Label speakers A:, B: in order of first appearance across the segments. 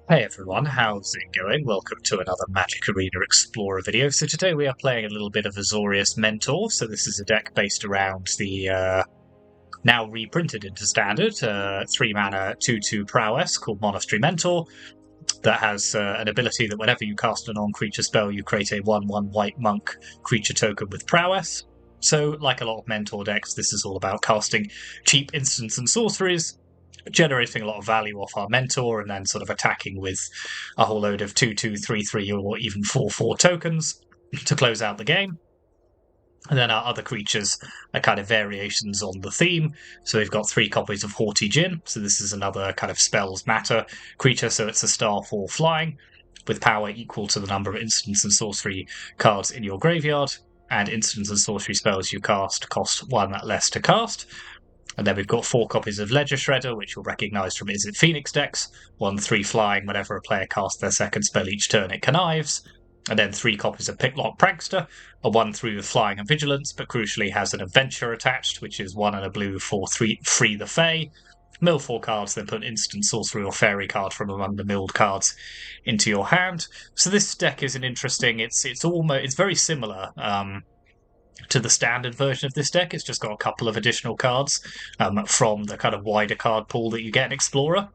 A: Hey everyone, how's it going? Welcome to another Magic Arena Explorer video. So today we are playing a little bit of Azorius Mentor. So this is a deck based around the now reprinted into standard 3-mana 2/2 Prowess called Monastery Mentor that has an ability that whenever you cast a non-creature spell you create a 1/1 white monk creature token with Prowess. So like a lot of Mentor decks, this is all about casting cheap instants and sorceries, generating a lot of value off our mentor, and then sort of attacking with a whole load of 2/2, 3/3, or even 4/4 tokens to close out the game. And then our other creatures are kind of variations on the theme. So we've got 3 copies of Haughty Djinn. So this is another kind of spells matter creature. So it's a star 4 flying with power equal to the number of instants and sorcery cards in your graveyard. And instants and sorcery spells you cast cost 1 less to cast. And then we've got 4 copies of Ledger Shredder, which you'll recognise from Is It Phoenix decks. 1/3 flying whenever a player casts their second spell each turn it connives. And then 3 copies of Picklock Prankster, a 1/3 with flying and vigilance, but crucially has an adventure attached, which is 1 and a blue for Free the Fae. Mill 4 cards, then put an instant sorcery or fairy card from among the milled cards into your hand. So this deck is an interesting. It's very similar to the standard version of this deck. It's just got a couple of additional cards from the kind of wider card pool that you get in Explorer.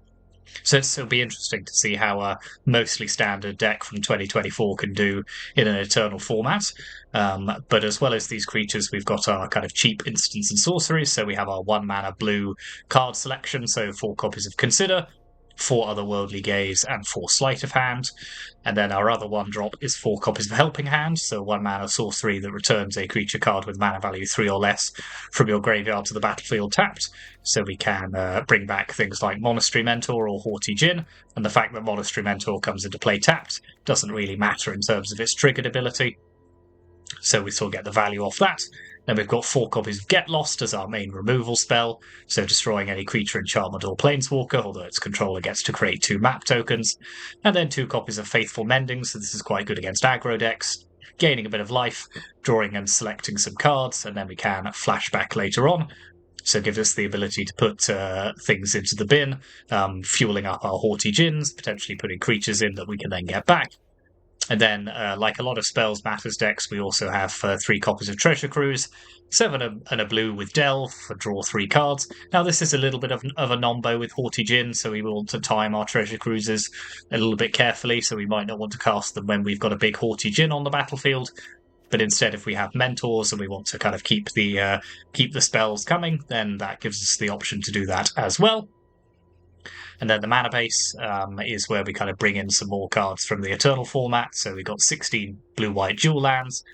A: So it'll be interesting to see how a mostly standard deck from 2024 can do in an Eternal format. But as well as these creatures, we've got our kind of cheap instants and sorceries. So we have our 1-mana blue card selection, so 4 copies of Consider, 4 Otherworldly Gaze, and 4 Sleight of Hand. And then our other 1-drop is 4 copies of Helping Hand, so 1-mana sorcery that returns a creature card with mana value 3 or less from your graveyard to the battlefield tapped. So we can bring back things like Monastery Mentor or Haughty Djinn, and the fact that Monastery Mentor comes into play tapped doesn't really matter in terms of its triggered ability. So we still get the value off that. Then we've got 4 copies of Get Lost as our main removal spell, so destroying any creature, enchantment, or planeswalker, although its controller gets to create 2 map tokens. And then 2 copies of Faithful Mending, so this is quite good against aggro decks, gaining a bit of life, drawing and selecting some cards, and then we can flashback later on. So it gives us the ability to put things into the bin, fueling up our Haughty Djinns, potentially putting creatures in that we can then get back. And then, like a lot of Spells Matters decks, we also have 3 copies of Treasure Cruise, 7 and a blue with Delve for draw 3 cards. Now, this is a little bit of a nombo with Haughty Djinn, so we want to time our Treasure Cruises a little bit carefully, so we might not want to cast them when we've got a big Haughty Djinn on the battlefield. But instead, if we have mentors and we want to kind of keep the spells coming, then that gives us the option to do that as well. And then the mana base is where we kind of bring in some more cards from the Eternal format. So we've got 16 blue-white dual lands,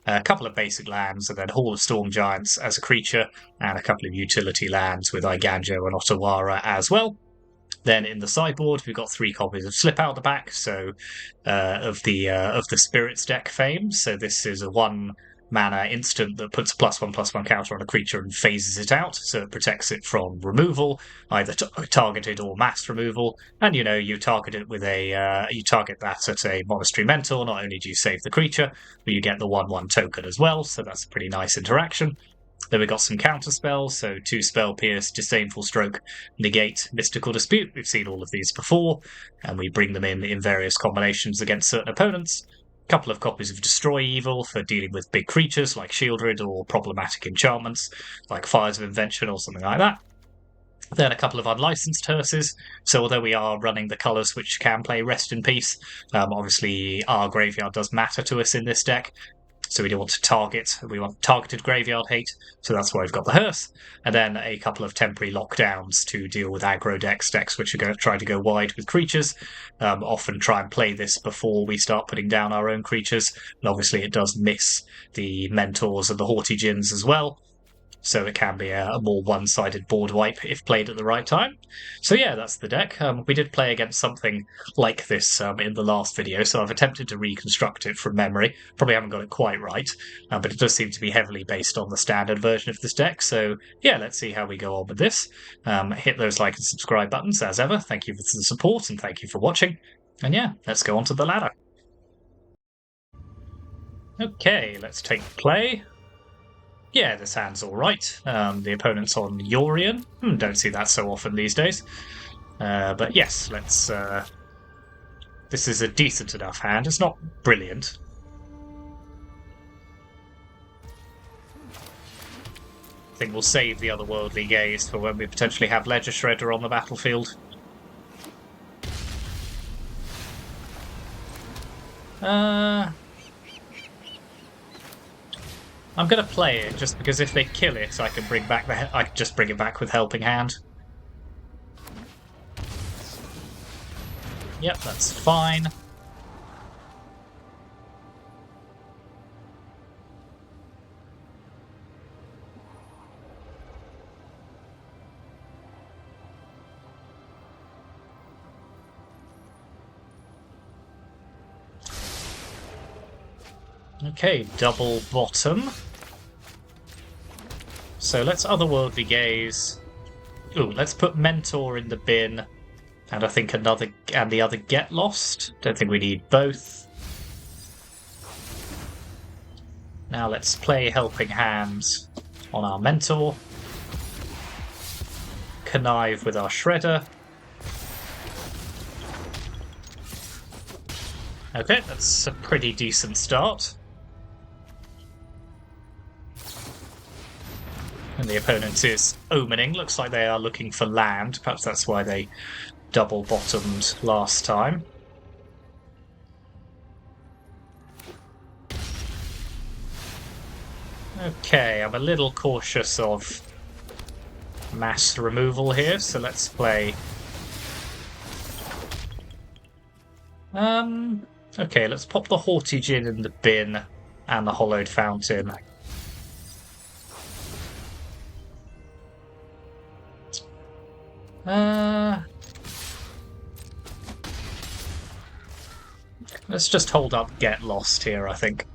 A: a couple of basic lands, and then Hall of Storm Giants as a creature, and a couple of utility lands with Iganjo and Otawara as well. Then in the sideboard, we've got 3 copies of Slip Out the Back, so of the Spirits deck fame. So this is a 1-mana instant that puts a +1/+1 counter on a creature and phases it out, so it protects it from removal, either targeted or mass removal. And you target it with you target that at a Monastery Mentor. Not only do you save the creature, but you get the 1/1 token as well. So that's a pretty nice interaction. Then we've got some counter spells, so 2 Spell Pierce, Disdainful Stroke, Negate, Mystical Dispute. We've seen all of these before, and we bring them in various combinations against certain opponents. A couple of copies of Destroy Evil for dealing with big creatures like Shieldred, or problematic enchantments like Fires of Invention or something like that. Then a couple of unlicensed hearses. So although we are running the colours which can play Rest in Peace, obviously our graveyard does matter to us in this deck. So we don't want to target. We want targeted graveyard hate, so that's why we've got the hearse. And then a couple of temporary lockdowns to deal with aggro decks which are going to try to go wide with creatures. Often try and play this before we start putting down our own creatures. And obviously it does miss the mentors and the Haughty Djinns as well. So it can be a more one-sided board wipe if played at the right time. So yeah, that's the deck. We did play against something like this in the last video, so I've attempted to reconstruct it from memory. Probably haven't got it quite right, but it does seem to be heavily based on the standard version of this deck. So yeah, let's see how we go on with this. Hit those like and subscribe buttons as ever. Thank you for the support and thank you for watching. And yeah, let's go on to the ladder. Okay, let's take play. Yeah, this hand's alright. The opponent's on Yorion. Don't see that so often these days. But yes, let's This is a decent enough hand. It's not brilliant. I think we'll save the otherworldly gaze for when we potentially have Ledger Shredder on the battlefield. I'm gonna play it just because if they kill it, I can bring back I can just bring it back with Helping Hand. Yep, that's fine. Okay, double bottom. So let's otherworldly gaze. Ooh, let's put Mentor in the bin. And I think the other Get Lost. Don't think we need both. Now let's play Helping Hands on our Mentor. Connive with our Shredder. Okay, that's a pretty decent start. And the opponent is omening. Looks like they are looking for land. Perhaps that's why they double bottomed last time. Okay, I'm a little cautious of mass removal here, so let's play. Okay, let's pop the Haughty Djinn in the bin and the Hollowed Fountain. Let's just hold up Get Lost here, I think.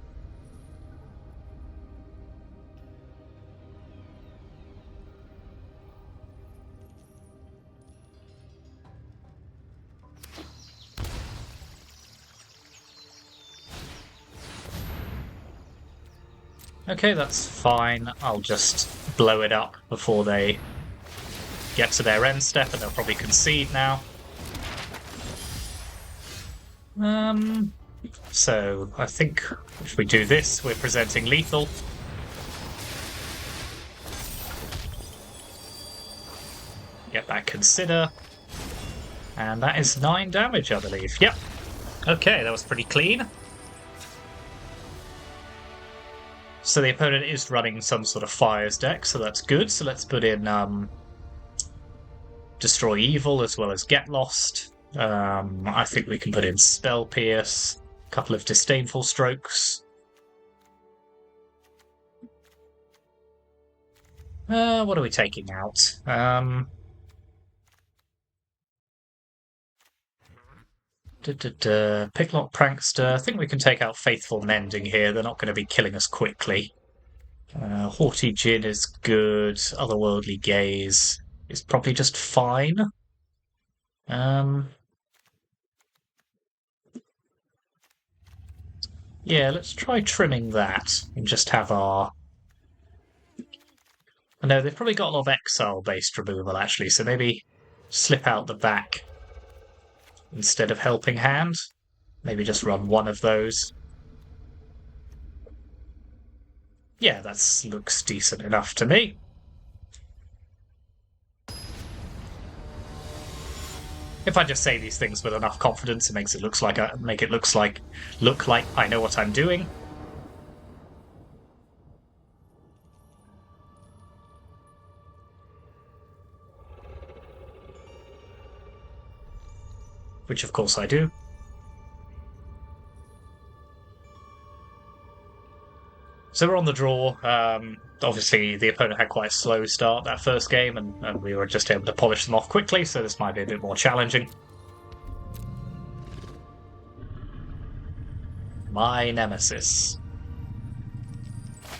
A: Okay, that's fine. I'll just blow it up before they get to their end step, and they'll probably concede now. So I think if we do this, we're presenting lethal. Get back Consider. And that is 9 damage, I believe. Yep. Okay, that was pretty clean. So the opponent is running some sort of fires deck, so that's good. So let's put in Destroy Evil as well as Get Lost. I think we can put in Spell Pierce, a couple of Disdainful Strokes. What are we taking out? Picklock Prankster. I think we can take out Faithful Mending here. They're not going to be killing us quickly. Haughty Djinn is good. Otherworldly Gaze is probably just fine. Yeah, let's try trimming that and just have our... No, they've probably got a lot of exile-based removal, actually, so maybe slip out the back instead of Helping Hand. Maybe just run one of those. Yeah, that looks decent enough to me. If I just say these things with enough confidence, it makes it look like I know what I'm doing. Which of course I do. So we're on the draw. Obviously, the opponent had quite a slow start that first game, and we were just able to polish them off quickly, so this might be a bit more challenging. My nemesis.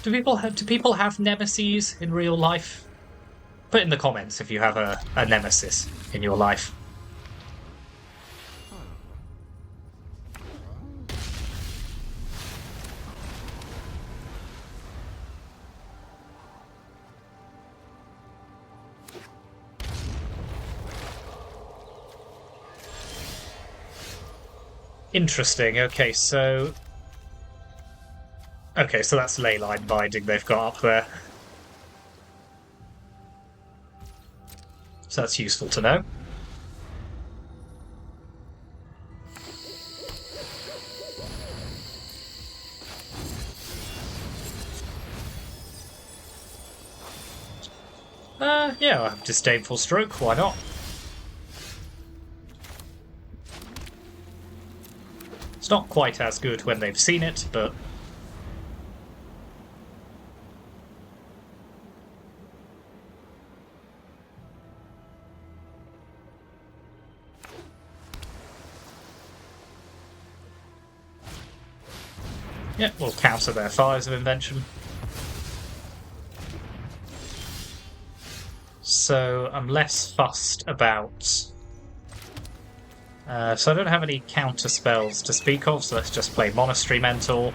A: Do people have nemeses in real life? Put in the comments if you have a nemesis in your life. Interesting. Okay, so that's ley line binding they've got up there. So that's useful to know. Yeah, disdainful stroke, why not? It's not quite as good when they've seen it, but... yeah, we'll counter their fires of invention. So I'm less fussed about... so I don't have any counter spells to speak of, so let's just play Monastery Mentor.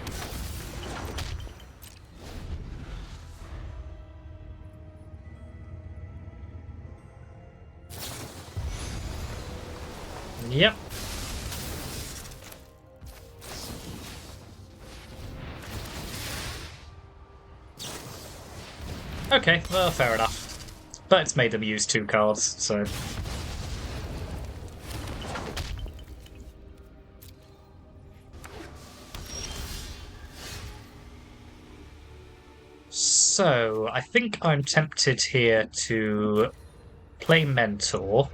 A: Yep. Okay, well, fair enough. But it's made them use 2 cards, so... So, I think I'm tempted here to play Mentor.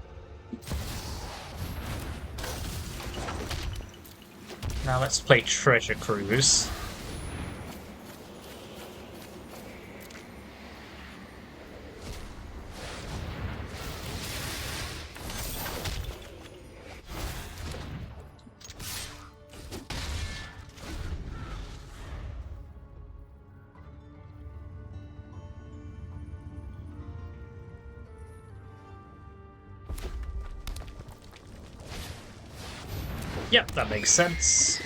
A: Now let's play Treasure Cruise. Yep, that makes sense.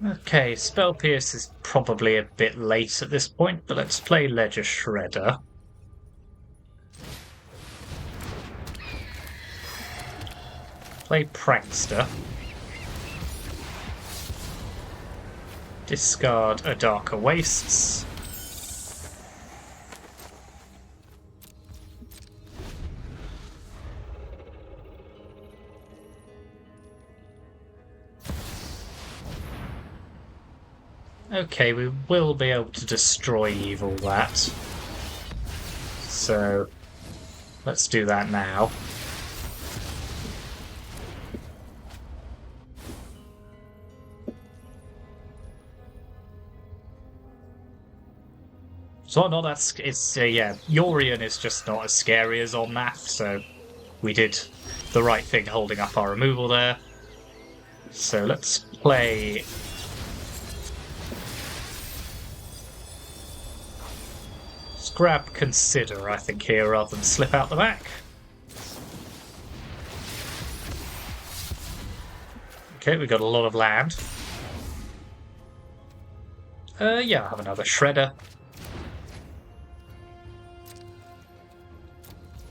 A: Okay, Spell Pierce is probably a bit late at this point, but let's play Ledger Shredder. Play Prankster. Discard a Darker Wastes. Okay, we will be able to destroy Evil that. So, let's do that now. So no, yeah, Yorion is just not as scary as on math, so we did the right thing holding up our removal there. So let's play... let's grab Consider, I think, here, rather than slip out the back. Okay, we got a lot of land. Yeah, I'll have another Shredder.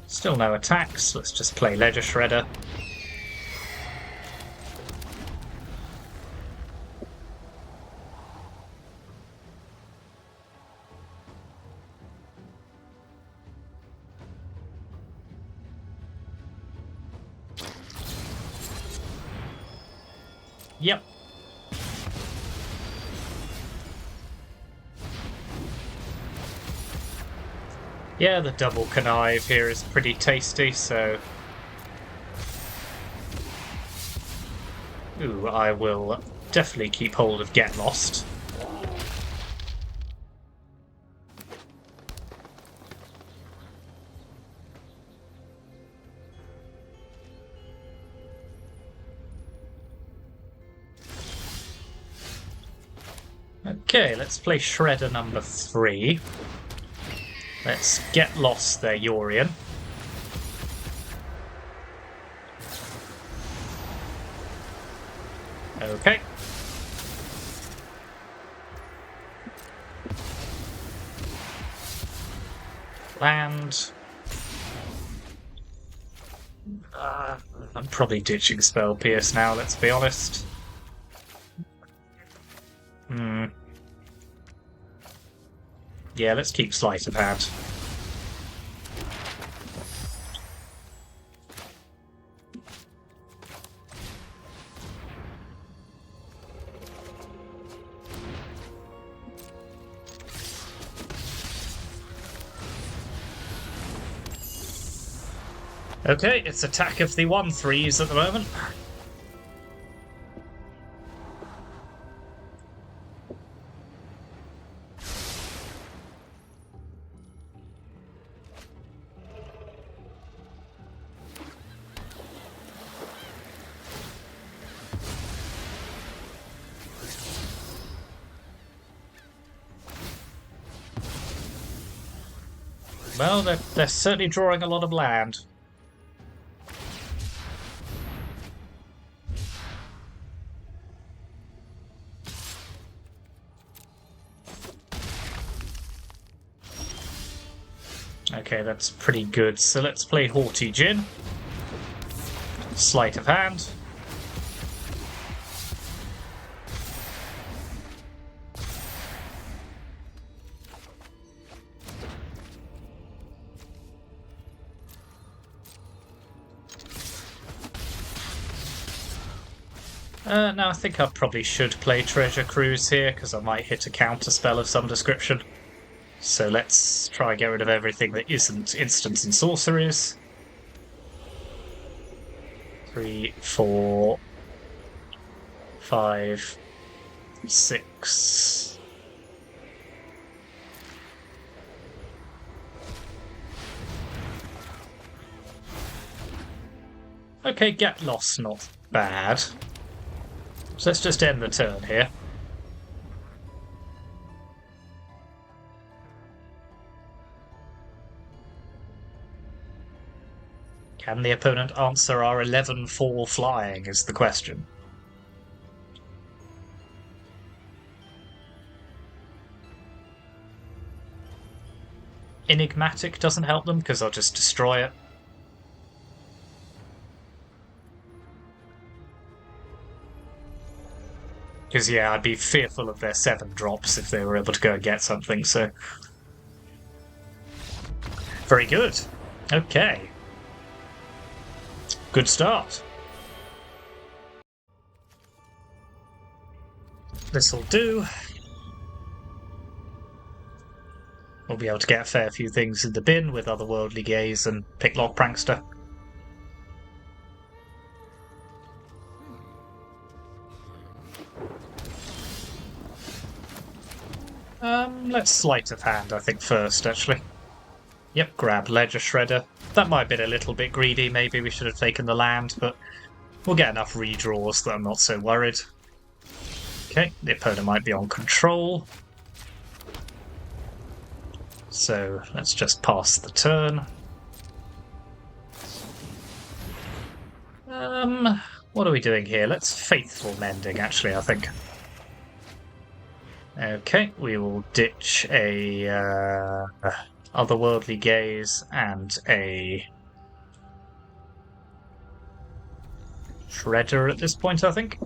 A: Still no attacks, let's just play Ledger Shredder. Yep. Yeah, the double connive here is pretty tasty, so... ooh, I will definitely keep hold of Get Lost. Okay, let's play Shredder number 3. Let's Get Lost there, Yorion. Okay. Land. I'm probably ditching Spell Pierce now, let's be honest. Yeah, let's keep Sleight of Hand. Okay, it's attack of the 1/3s at the moment. Well, they're certainly drawing a lot of land. Okay, that's pretty good. So let's play Haughty Djinn. Sleight of Hand. Now I think I probably should play Treasure Cruise here, because I might hit a counter spell of some description. So let's try and get rid of everything that isn't instants and sorceries. 3, 4, 5, 6. Okay, get lost, not bad. So let's just end the turn here. Can the opponent answer our 11-4 flying is the question. Enigmatic doesn't help them because I'll just destroy it. Because, yeah, I'd be fearful of their 7 drops if they were able to go and get something, so... Very good. Okay. Good start. This'll do. We'll be able to get a fair few things in the bin with Otherworldly Gaze and Picklock Prankster. Let's Sleight of Hand, I think, first, actually. Yep, grab Ledger Shredder. That might have been a little bit greedy, maybe we should have taken the land, but we'll get enough redraws that I'm not so worried. Okay, the opponent might be on control. So let's just pass the turn. What are we doing here? Let's Faithful Mending, actually, I think. Okay, we will ditch a Otherworldly Gaze and a Shredder at this point, I think.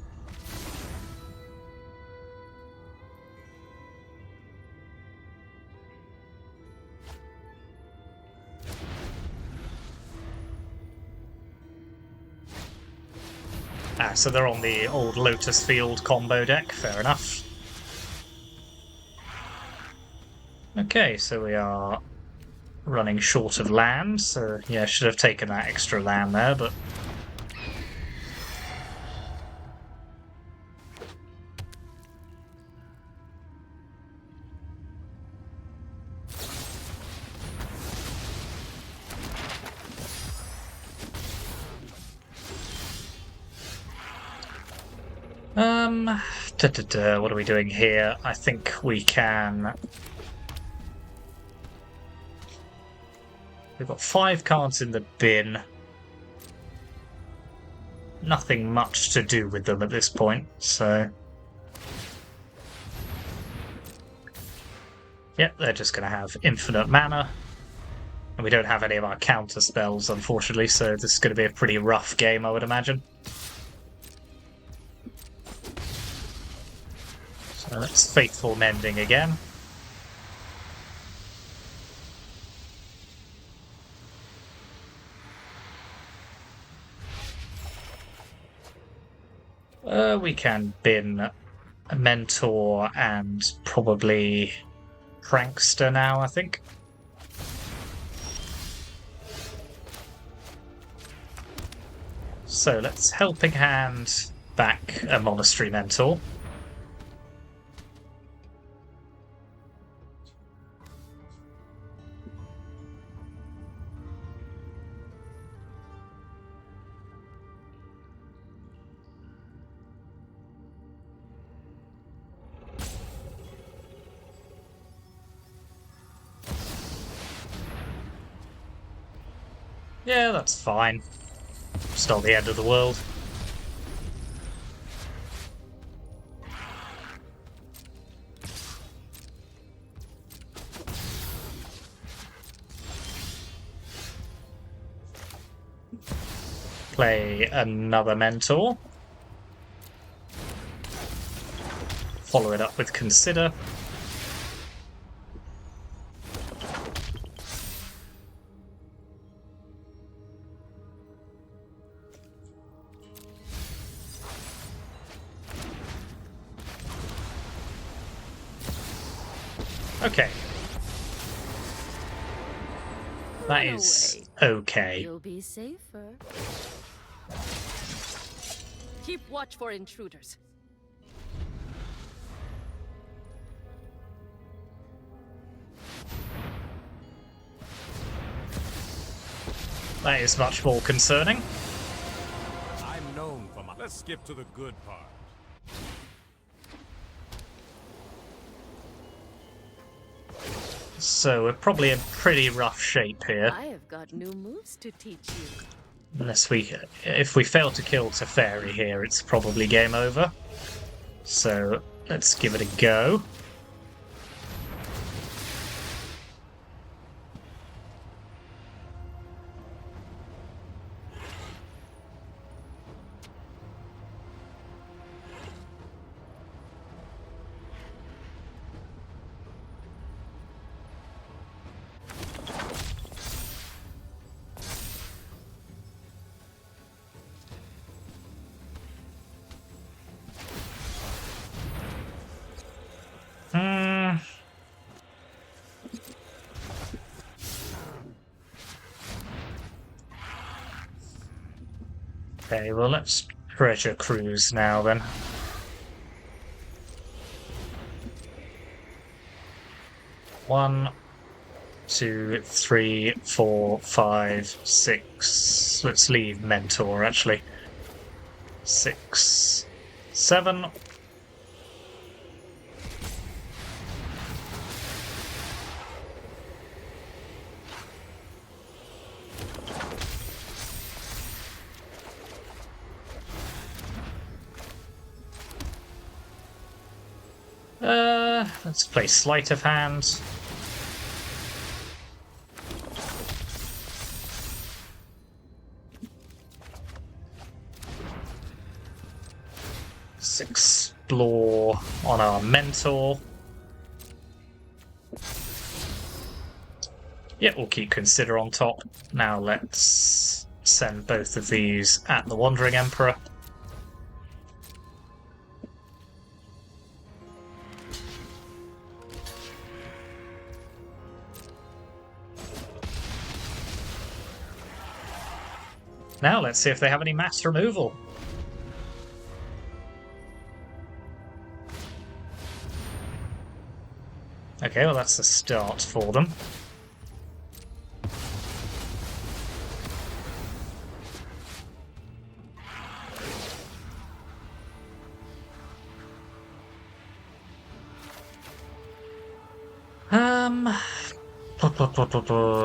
A: So they're on the old Lotus Field combo deck, fair enough. Okay, so we are running short of land, so yeah, should have taken that extra land there, but... What are we doing here? I think we can... We've got 5 cards in the bin. nothing much to do with them at this point, so... Yep, they're just going to have infinite mana. And we don't have any of our counter spells, unfortunately, so this is going to be a pretty rough game, I would imagine. So that's Faithful Mending again. We can bin a Mentor and probably Prankster now, I think. So let's Helping Hand back a Monastery Mentor. Yeah, that's fine. It's not the end of the world. Play another Mentor. Follow it up with Consider. Okay. That is okay.
B: You'll be safer. Keep watch for intruders.
A: That is much more concerning.
C: I'm known for my... Let's skip to the good part.
A: So we're probably in pretty rough shape here.
B: I have got new moves to teach you.
A: If we fail to kill Teferi here, it's probably game over. So let's give it a go. Okay, well let's treasure cruise now then. One, 2, 3, 4, 5, 6. Let's leave Mentor actually. 6, 7. Let's play Sleight of Hand. Let's explore on our Mentor. Yeah, we'll keep Consider on top. Now let's send both of these at the Wandering Emperor. Now let's see if they have any mass removal. Okay, well that's a start for them.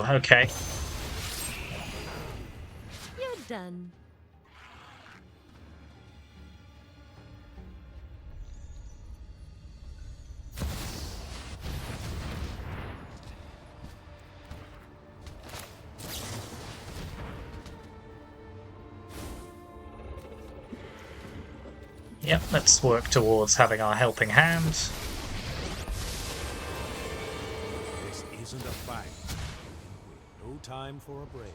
A: Okay.
B: You're done.
A: Yep, let's work towards having our helping hand.
C: This isn't a fight. No time for a break.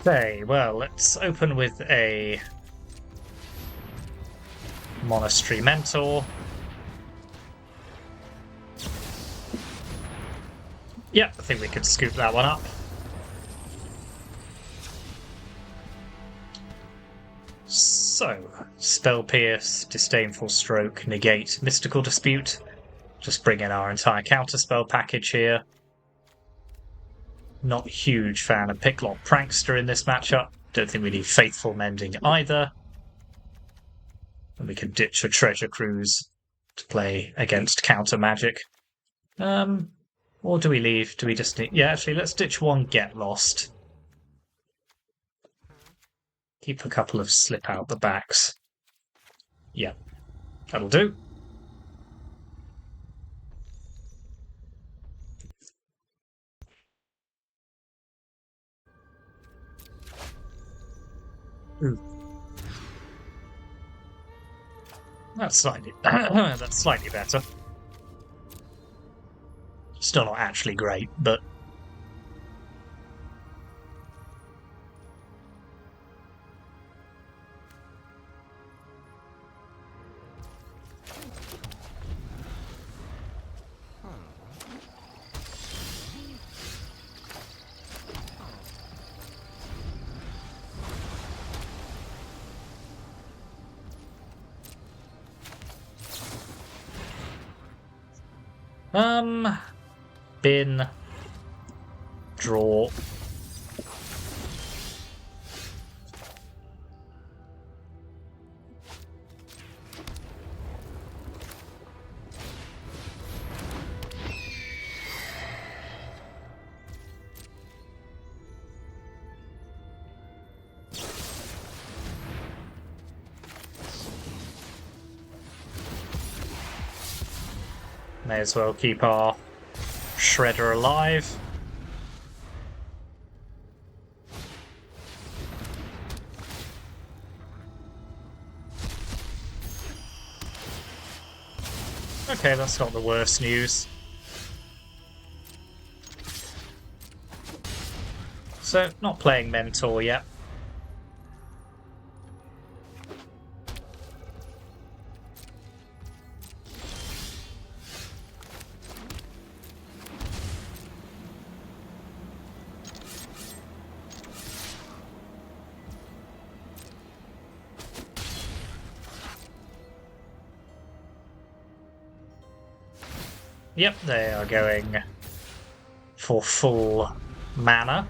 A: Okay, well, let's open with a Monastery Mentor. Yep, I think we could scoop that one up. So, Spell Pierce, Disdainful Stroke, Negate, Mystical Dispute. Just bring in our entire counterspell package here. Not a huge fan of Picklock Prankster in this matchup. Don't think we need Faithful Mending either. And we can ditch a Treasure Cruise to play against counter magic. Or do we leave? Do we just need... Yeah, actually, let's ditch one Get Lost. Keep a couple of Slip Out the Backs. Yeah, that'll do. Ooh. That's slightly better. Still not actually great, but bin, draw. May as well keep our Shredder alive. Okay, that's not the worst news. So, not playing Mentor yet. Yep, they are going for full mana.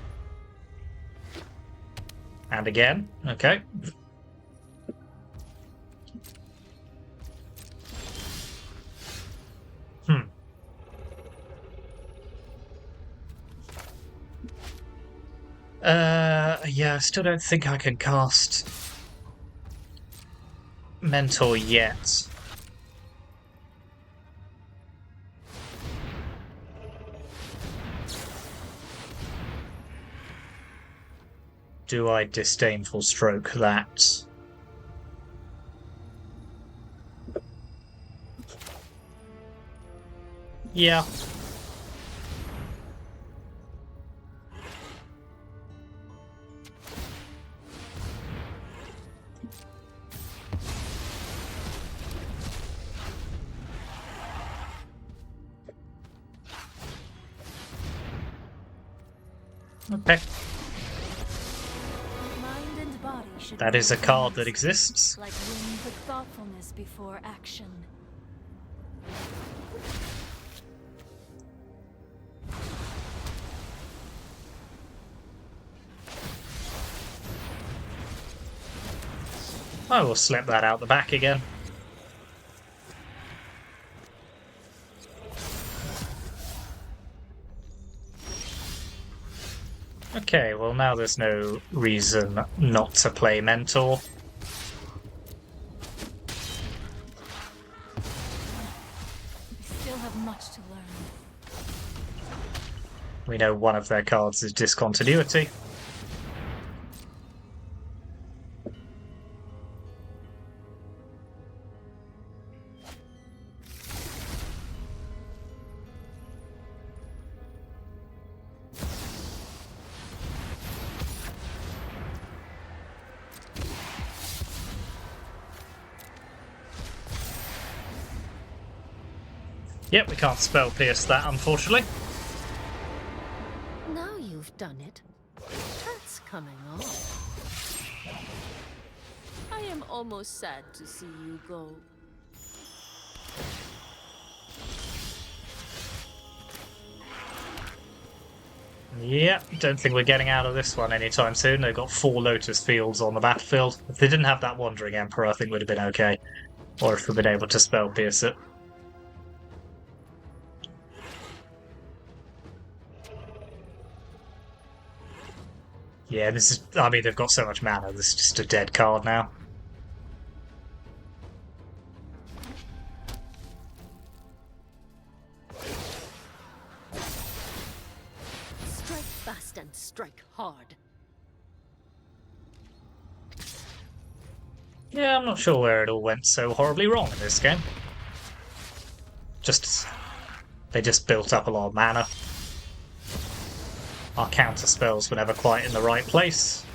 A: And again, okay. Yeah, I still don't think I can cast Mentor yet. Do I Disdainful Stroke that? Yeah. Okay.
D: Mind and body should
A: That is a card that exists.
D: like wind with thoughtfulness before action.
A: I will slip that out the back again. Okay, well now there's no reason not to play Mentor.
D: We still have much to learn.
A: We know one of their cards is Discontinuity. Yep, we can't spell pierce that, unfortunately.
B: Now you've done it. That's coming off. I am almost sad to see you go.
A: Yep, don't think we're getting out of this one anytime soon. They've got 4 Lotus Fields on the battlefield. If they didn't have that Wandering Emperor, I think we'd have been okay. Or if we'd been able to spell pierce it. Yeah, this is... I mean, they've got so much mana, this is just a dead card now.
B: Strike fast and strike hard.
A: Yeah, I'm not sure where it all went so horribly wrong in this game. They just built up a lot of mana. Our counter spells were never quite in the right place.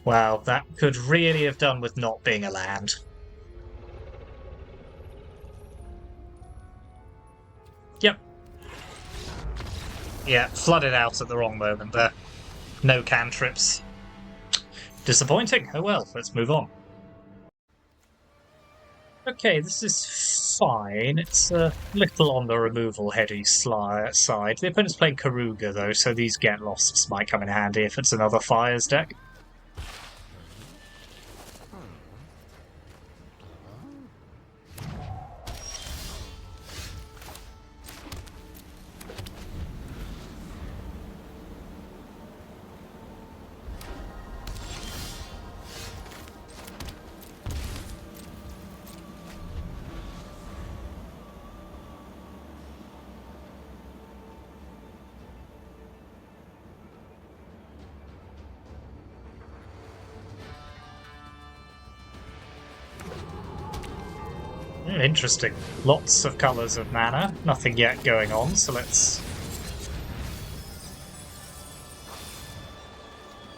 A: Wow, that could really have done with not being a land. Yep. Yeah, flooded out at the wrong moment there. No cantrips. Disappointing. Oh well, let's move on. Okay, this is fine. It's a little on the removal heady side. The opponent's playing Karuga though, so these get losts might come in handy if it's another Fires deck. Interesting. Lots of colours of mana. Nothing yet going on, so let's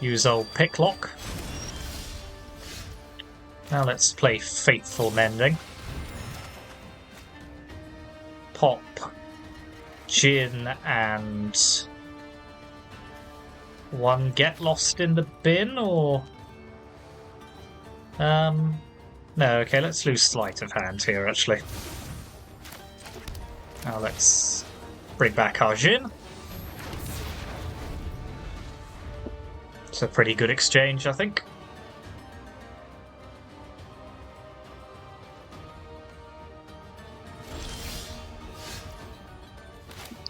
A: use old Picklock. Now let's play Faithful Mending. Pop Gin and one Get Lost in the bin, or... No, okay, let's lose Sleight of Hand here, actually. Now let's bring back our Jin. It's a pretty good exchange, I think.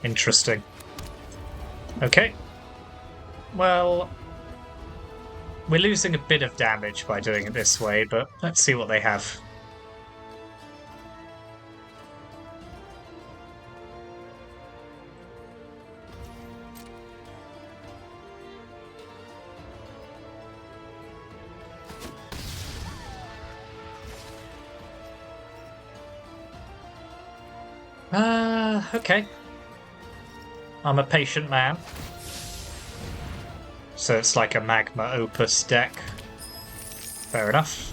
A: Interesting. Okay. Well... we're losing a bit of damage by doing it this way, but let's see what they have. Okay. I'm a patient man. So it's like a Magma Opus deck. Fair enough.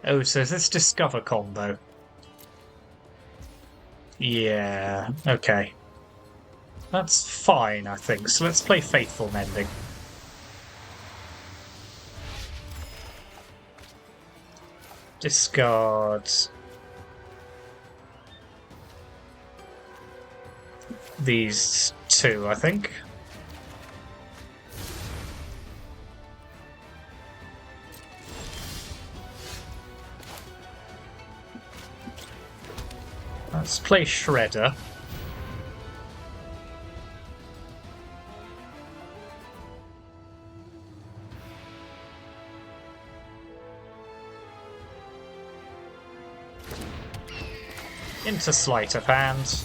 A: Oh, so is this Discover combo? Yeah, okay. That's fine, I think. So let's play Faithful Mending. discard these two, I think. Let's play Shredder. Into Sleight of Hand.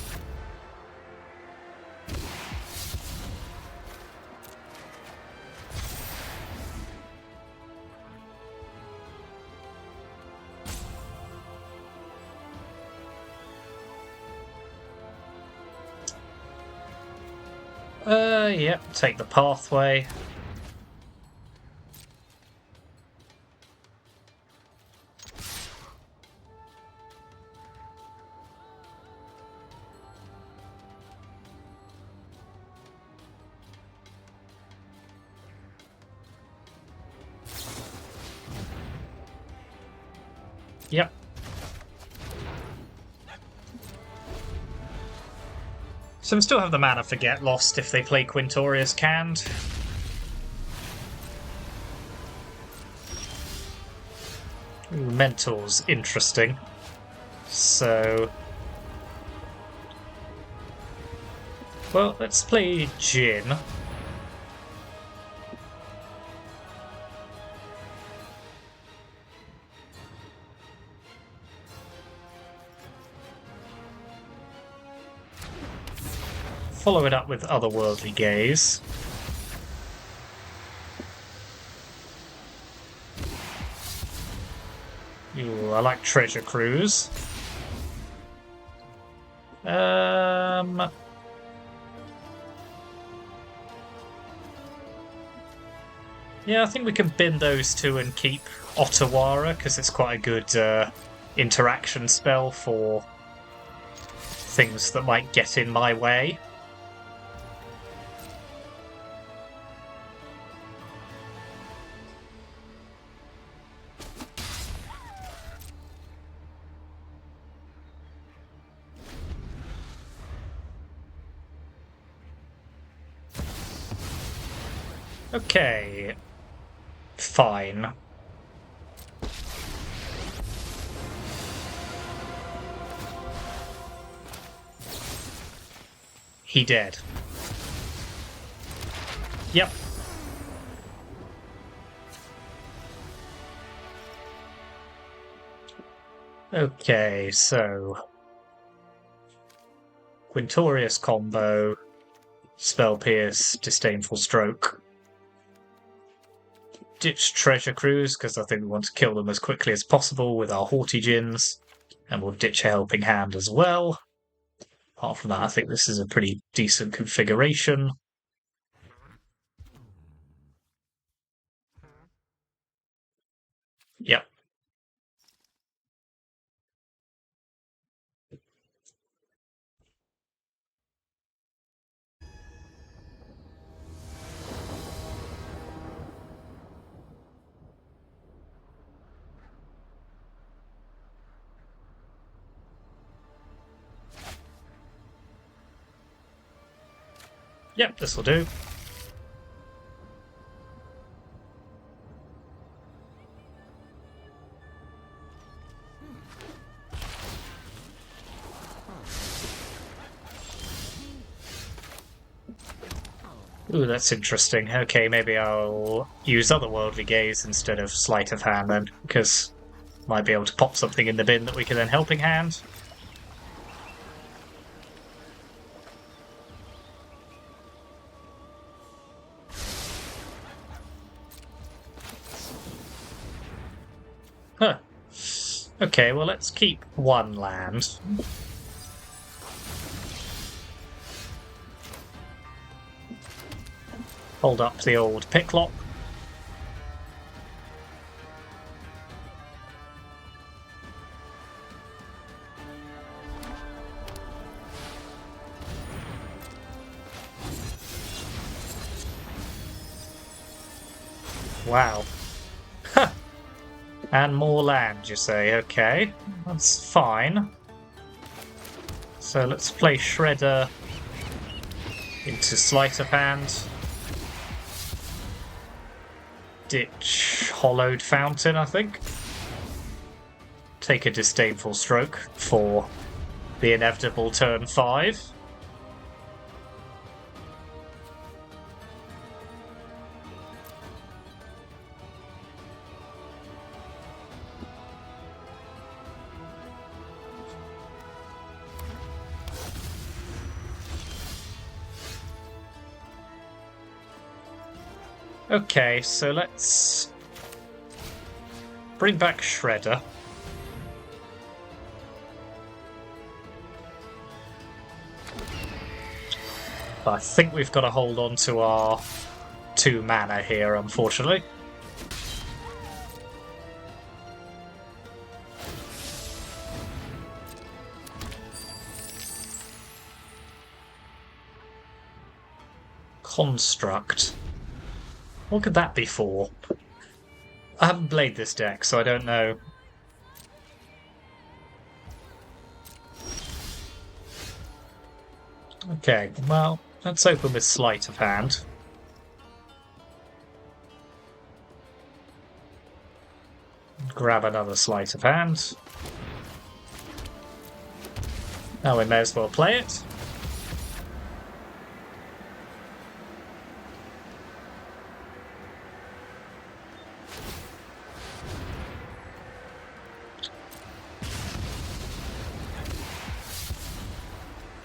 A: Yep, take the pathway. Yep. So we still have the mana for Get Lost if they play Quintorius canned. Ooh, Mentor's interesting. So... well, let's play Jin. Follow it up with Otherworldly Gaze. Ooh, I like Treasure Cruise. Yeah, I think we can bin those two and keep Otawara, because it's quite a good interaction spell for things that might get in my way. Okay, fine. He dead. Yep. Okay, so Quintorius combo, Spell Pierce, Disdainful Stroke. Ditch Treasure Cruise, because I think we want to kill them as quickly as possible with our Haughty Djinns. And we'll ditch a Helping Hand as well. Apart from that, I think this is a pretty decent configuration. Yep. Yep, this will do. Ooh, that's interesting. Okay, maybe I'll use Otherworldly Gaze instead of Sleight of Hand then, because might be able to pop something in the bin that we can then Helping Hand. Huh. Okay, well, let's keep one land. Hold up the old Picklock. Wow. Huh. And more land, you say? Okay, that's fine. So let's play Shredder into Sleight of Hand. Ditch Hollowed Fountain, I think. Take a Disdainful Stroke for the inevitable turn 5. Okay, so let's bring back Shredder. I think we've got to hold on to our 2 mana here, unfortunately. Construct. What could that be for? I haven't played this deck, so I don't know. Okay, well, let's open with Sleight of Hand. Grab another Sleight of Hand. Now we may as well play it.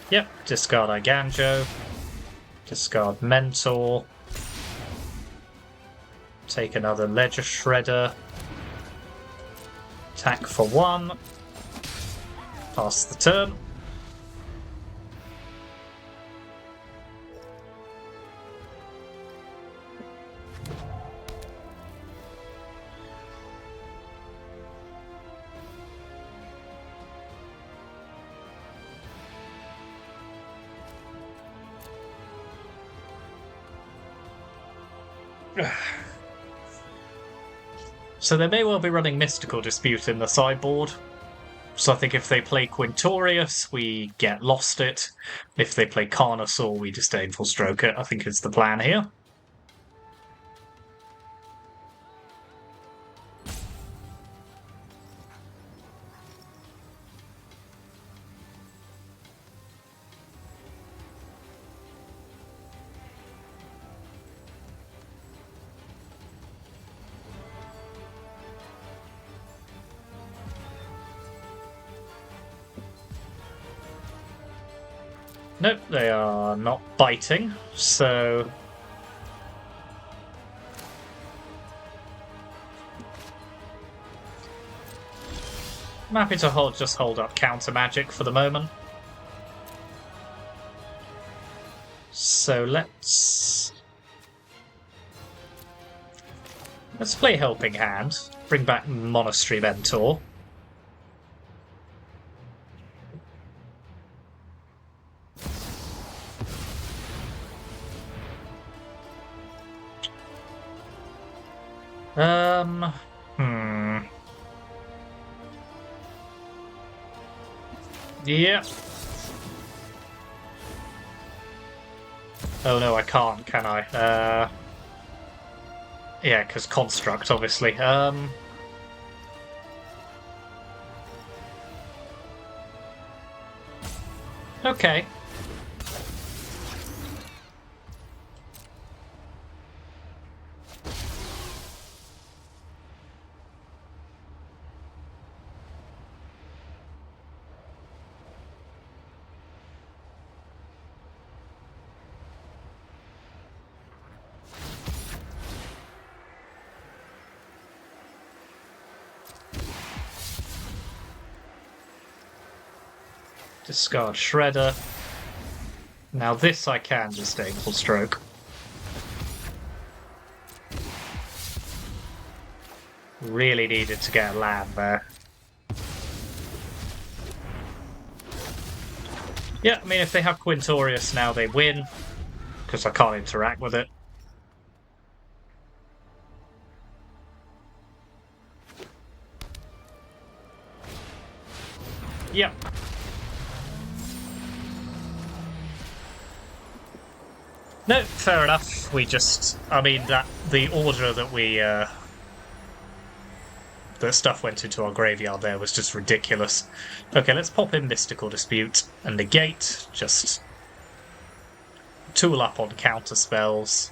A: Yep, discard Iganjo, discard Mentor, take another Ledger Shredder, attack for 1, pass the turn. So they may well be running Mystical Dispute in the sideboard. So I think if they play Quintorius, we get Lost It. If they play Carnosaur, we Disdainful Stroke it, I think is the plan here. Nope, they are not biting, so... I'm happy to just hold up counter magic for the moment. So let's play Helping Hand, bring back Monastery Mentor. Yeah. Oh no, I can't, can I? Yeah, because Construct, obviously. Okay. Discard Shredder. Now this I can Disdainful Stroke. Really needed to get a land there. Yeah, I mean if they have Quintorius now they win, because I can't interact with it. Yep. No, fair enough. We just, I mean, that the order that we that stuff went into our graveyard there was just ridiculous. Okay, let's pop in Mystical Dispute and negate. Just tool up on counter spells.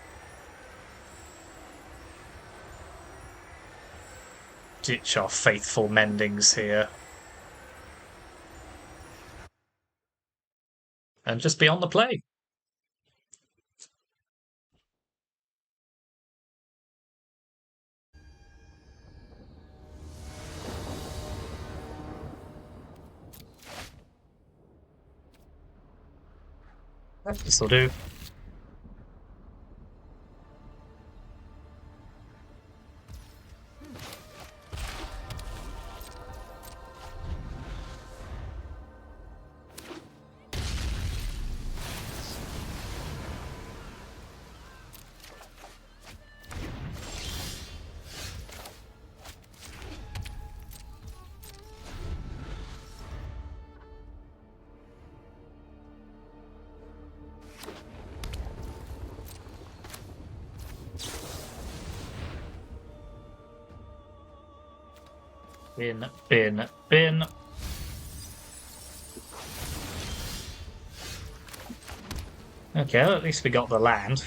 A: Ditch our faithful mendings here. And just be on the play. This'll do. Bin. Okay, well, at least we got the land.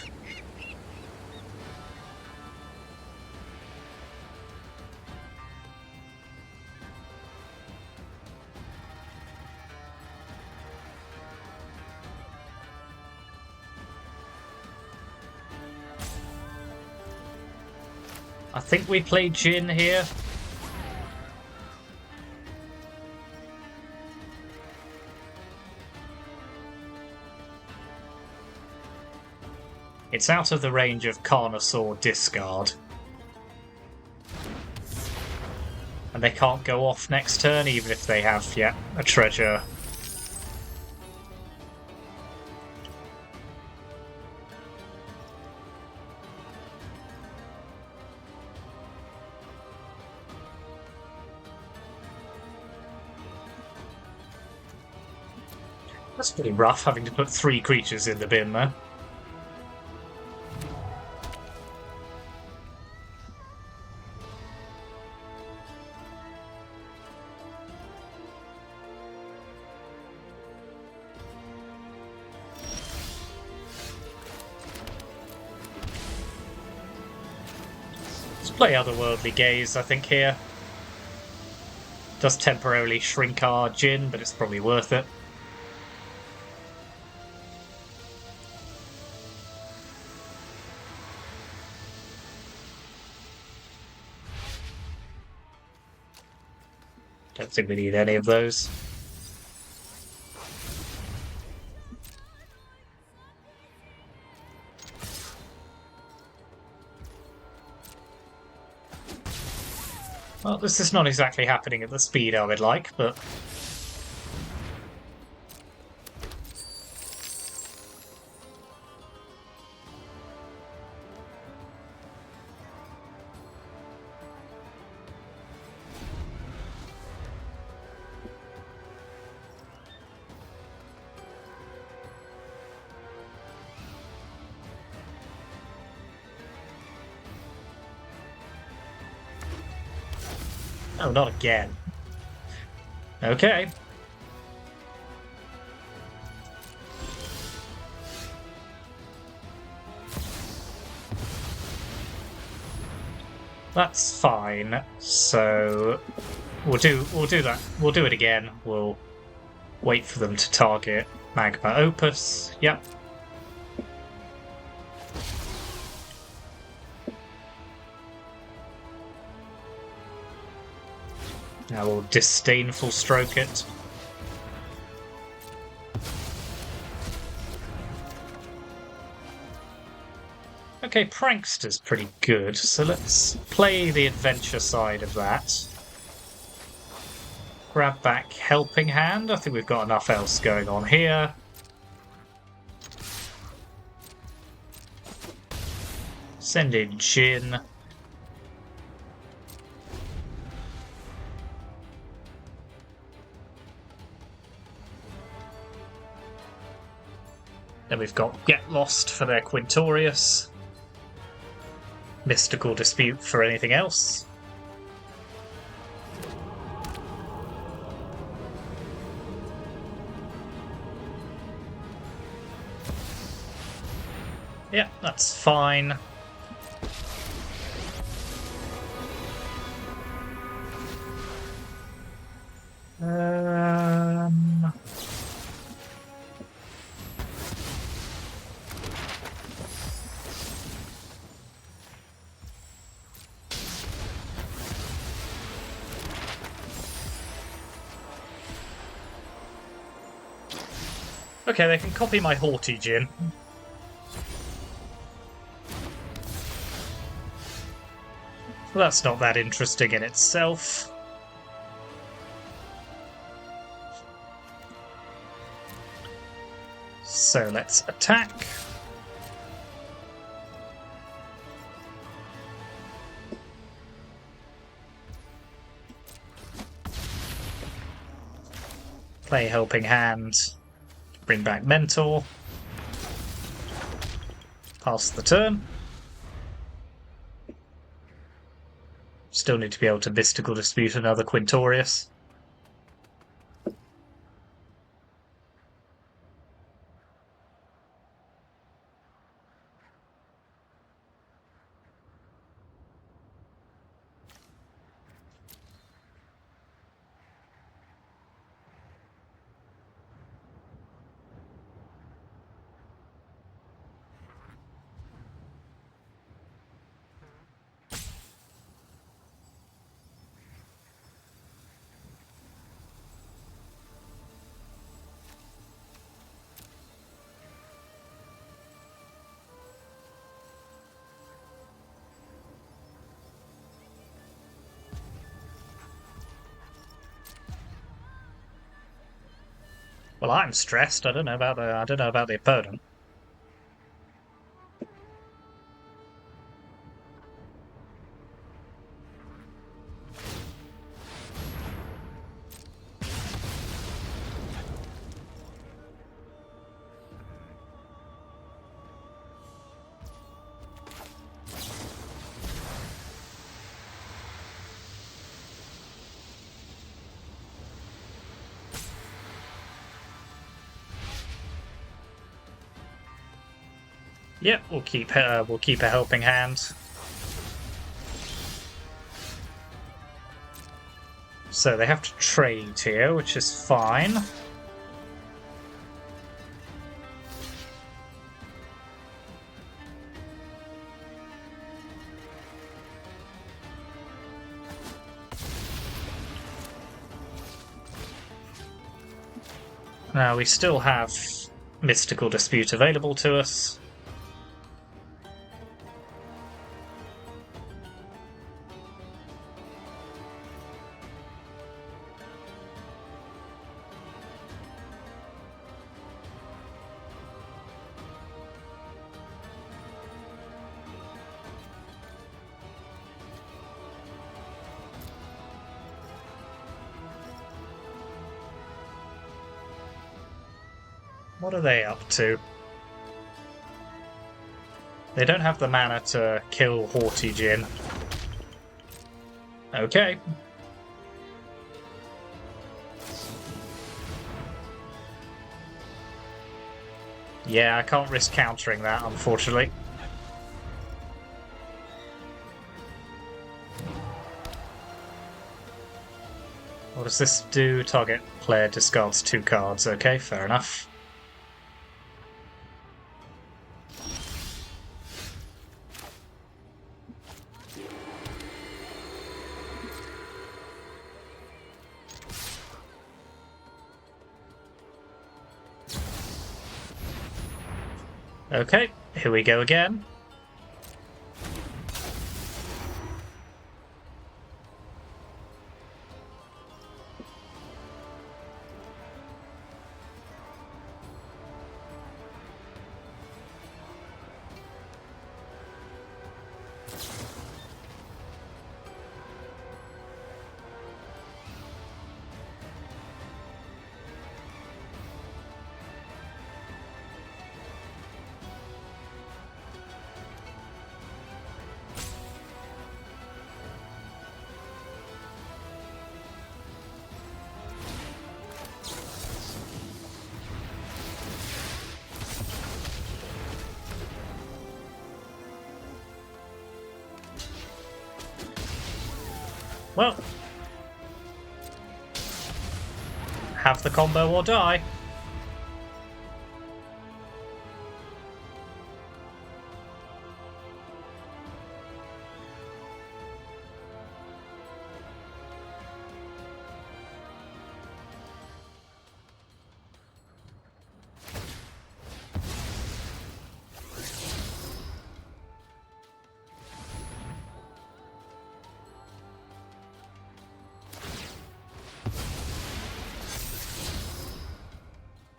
A: I think we played Jin here. It's out of the range of Carnosaur discard. And they can't go off next turn, even if they have, yeah, a treasure. That's pretty rough, having to put 3 creatures in the bin there. Play Otherworldly Gaze, I think, here. Does temporarily shrink our Jin, but it's probably worth it. Don't think we need any of those. Well, this is not exactly happening at the speed I would like, but... Oh, not again. Okay. That's fine. So we'll do that. We'll do it again. We'll wait for them to target Magma Opus. Yep. Now we'll Disdainful Stroke it. Okay, Prankster's pretty good, so let's play the adventure side of that. Grab back Helping Hand. I think we've got enough else going on here. Send in Jin. Then we've got Get Lost for their Quintorius. Mystical Dispute for anything else. Yeah, that's fine. Okay, they can copy my Haughty Djinn. Well, that's not that interesting in itself. So let's attack. Play Helping Hand. Bring back Mentor. Pass the turn. Still need to be able to Mystical Dispute another Quintorius. Well, I'm stressed. I don't know about the opponent. Yep, we'll keep a Helping Hand. So they have to trade here, which is fine. Now we still have Mystical Dispute available to us. What are they up to? They don't have the mana to kill Haughty Djinn. Okay. Yeah, I can't risk countering that, unfortunately. What does this do? Target player discards 2 cards. Okay, fair enough. Okay, here we go again. Well, have the combo or die.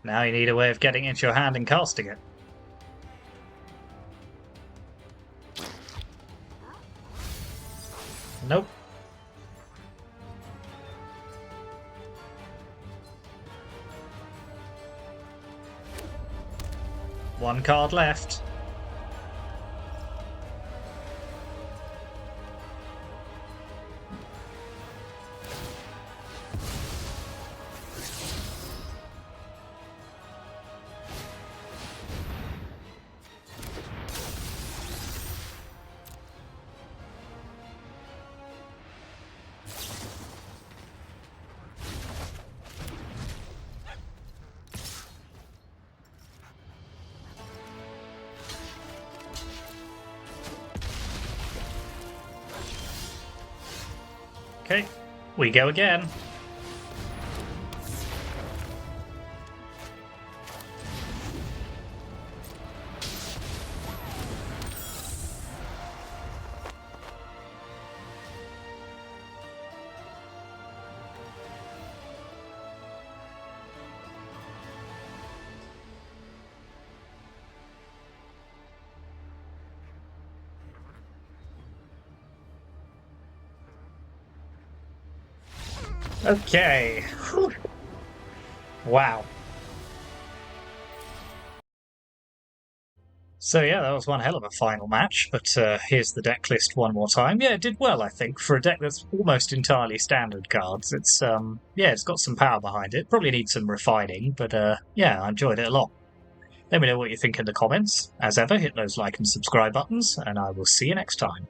A: Now you need a way of getting it into your hand and casting it. Nope. One card left. Okay, we go again. Okay. Whew. Wow. So yeah, that was one hell of a final match, but here's the deck list one more time. Yeah, it did well, I think, for a deck that's almost entirely standard cards. It's yeah, it's got some power behind it. Probably needs some refining, but yeah, I enjoyed it a lot. Let me know what you think in the comments. As ever, hit those like and subscribe buttons, and I will see you next time.